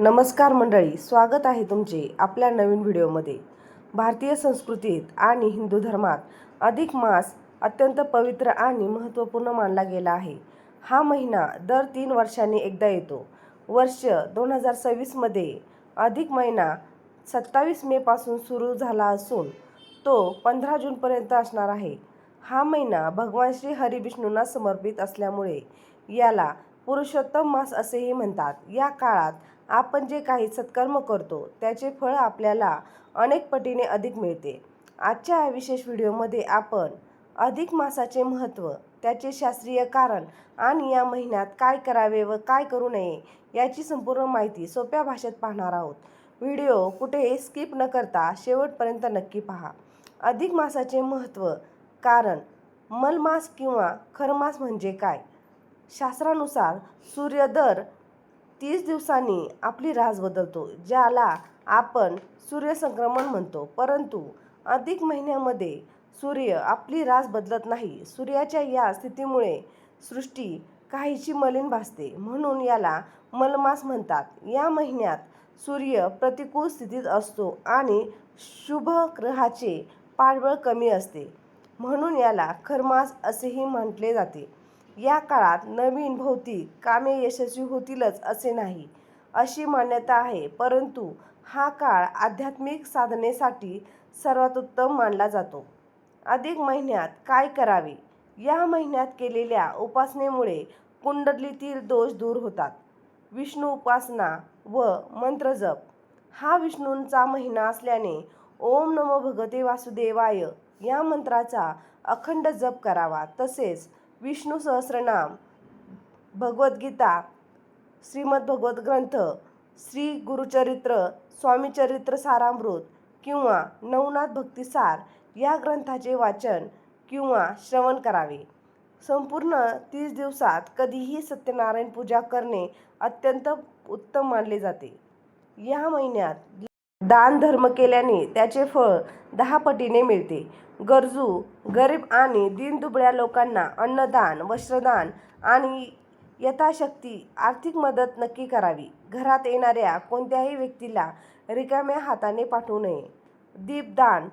नमस्कार मंडळी, स्वागत आहे तुमचे आपल्या नवीन व्हिडिओमध्ये। भारतीय संस्कृतीत आणि हिंदू धर्मात अधिक मास अत्यंत पवित्र आणि महत्त्वपूर्ण मानला गेला आहे। हा महिना दर 3 वर्षांनी एकदा येतो। वर्ष 2026 मध्ये अधिक महिना 27 मे पासून सुरू झाला असून तो 15 जूनपर्यंत असणार आहे। हा महिना भगवान श्री हरिविष्णूंना समर्पित असल्यामुळे याला पुरुषोत्तम मास असेही म्हणतात। या काळात आपण जे काही सत्कर्म करतो त्याचे फळ आपल्याला अनेक पटीने अधिक मिळते। आजच्या या विशेष व्हिडिओमध्ये आपण अधिक मासाचे महत्त्व, त्याचे शास्त्रीय कारण आणि या महिन्यात काय करावे व काय करू नये याची संपूर्ण माहिती सोप्या भाषेत पाहणार आहोत। व्हिडिओ कुठेही स्किप न करता शेवटपर्यंत नक्की पहा। अधिक मासाचे महत्त्व, कारण, मलमास किंवा खरमास म्हणजे काय? शास्त्रानुसार सूर्य दर 30 दिवसांनी आपली रास बदलतो, ज्याला आपण सूर्यसंक्रमण म्हणतो। परंतु अधिक महिन्यामध्ये सूर्य आपली रास बदलत नाही। सूर्याच्या या स्थितीमुळे सृष्टी काहीशी मलिन भासते, म्हणून याला मलमास म्हणतात। या महिन्यात सूर्य प्रतिकूल स्थितीत असतो आणि शुभ ग्रहाचे पाठबळ कमी असते, म्हणून याला खरमास असेही म्हटले जाते। या काळात नवीन भौतिक कामे यशस्वी होतीलच असे नाही, अशी मान्यता आहे, परंतु हा काळ आध्यात्मिक साधनेसाठी सर्वात उत्तम मानला जातो। अधिक महिन्यात काय करावे? या महिन्यात केलेल्या उपासनेमुळे कुंडलीतील दोष दूर होतात। विष्णू उपासना व मंत्र जप, हा विष्णूंचा महिना असल्याने ओम नमो भगवते वासुदेवाय या मंत्राचा अखंड जप करावा। तसेच विष्णू सहस्रनाम, भगवद्गीता, श्रीमद्भागवत ग्रंथ, श्री गुरुचरित्र, स्वामीचरित्र सारामृत किंवा नवनाथ भक्तिसार या ग्रंथाचे वाचन किंवा श्रवण करावे। संपूर्ण 30 दिवसात कधीही सत्यनारायण पूजा करणे अत्यंत उत्तम मानले जाते। या महिन्यात दान धर्म केल्याने त्याचे फळ 10 पटीने मिळते। गरजू, गरीब आणि दीनदुबळ्या लोकांना अन्नदान, वस्त्रदान आणि यथाशक्ती आर्थिक मदत नक्की करावी। घरात येणाऱ्या कोणत्याही व्यक्तीला रिकाम्या हाताने पाठवू नये। दीपदान,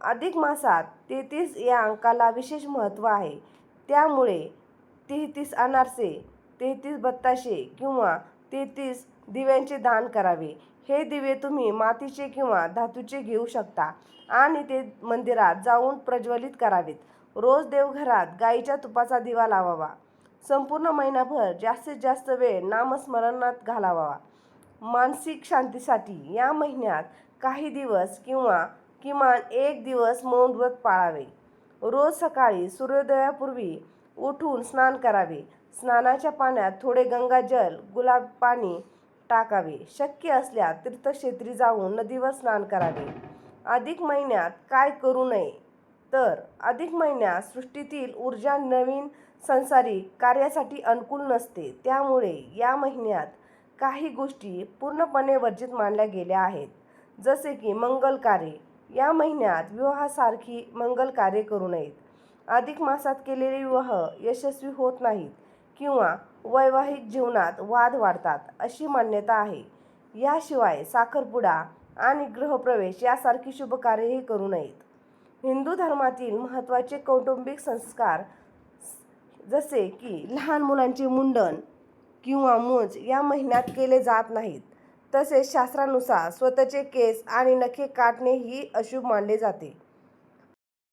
अधिक मासात 33 या अंकाला विशेष महत्त्व आहे, त्यामुळे 33 अनारसे, 33 बत्ताशे किंवा 33 दिव्यांचे दान करावे। हे दिवे तुम्ही मातीचे किंवा धातूचे घेऊ शकता आणि ते मंदिरात जाऊन प्रज्वलित करावेत। रोज देवघरात गाईच्या तुपाचा दिवा लावावा। संपूर्ण महिनाभर जास्तीत जास्त वेळ नामस्मरणात घालवावा। मानसिक शांतीसाठी या महिन्यात काही दिवस किंवा किमान 1 दिवस मौन व्रत पाळावे। रोज सकाळी सूर्योदयापूर्वी उठून स्नान करावे। स्नानाच्या पाण्यात थोडे गंगाजल, गुलाब पाणी टाकावे। शक्य असल्यास तीर्थक्षेत्री जाऊन नदीवर स्नान करावे। अधिक महिन्यात काय करू नये? तर अधिक महिन्यात सृष्टीतील ऊर्जा नवीन सांसारिक कार्यासाठी अनुकूल नसते, त्यामुळे या महिन्यात काही गोष्टी पूर्णपणे वर्जित मानल्या गेल्या आहेत, जसे की मंगल कार्ये। या महिन्यात विवाहासारखी मंगल कार्ये करू नयेत। अधिक मासात केलेले विवाह यशस्वी होत नाहीत किंवा वैवाहिक जीवनात वाद वाढतात, अशी मान्यता आहे। याशिवाय साखरपुडा आणि गृहप्रवेश यासारखी शुभ कार्येही करू नयेत। हिंदू धर्मातील महत्त्वाचे कौटुंबिक संस्कार जसे की लहान मुलांचे मुंडन किंवा मूज या महिन्यात केले जात नाहीत। तसेच शास्त्रानुसार स्वतःचे केस आणि नखे काटणे ही अशुभ मानले जाते।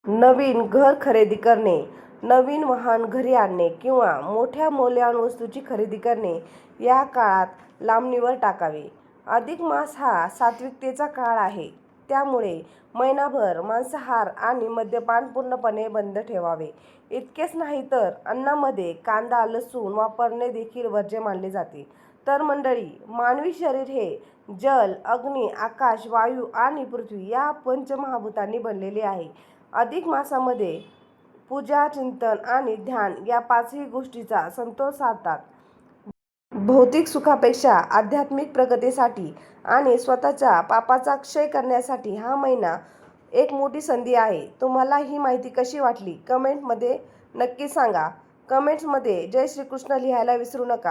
नवीन घर खरेदी करणे, नवीन वाहन घरी आणणे किंवा मोठ्या मौल्यवान वस्तूची खरेदी करणे या काळात लांबणीवर टाकावे। अधिक मास हा सात्विकतेचा काळ आहे, त्यामुळे महिनाभर मांसाहार आणि मद्यपान पूर्णपणे बंद ठेवावे। इतकेच नाही तर अन्नामध्ये कांदा, लसूण वापरणे देखील वर्ज्य मानले जाते। तर मंडळी, मानवी शरीर हे जल, अग्नी, आकाश, वायू आणि पृथ्वी या पंचमहाभूतांनी बनलेले आहे। अधिक मासामध्ये पूजा, चिंतन आणि ध्यान या 5ही गोष्टींचा समतोल साधतात। भौतिक सुखापेक्षा आध्यात्मिक प्रगतीसाठी आणि स्वतःच्या पापाचा क्षय करण्यासाठी हा महिना एक मोठी संधी आहे। तुम्हाला ही माहिती कशी वाटली? कमेंटमध्ये नक्की सांगा। कमेंट्समध्ये जय श्रीकृष्ण लिहायला विसरू नका।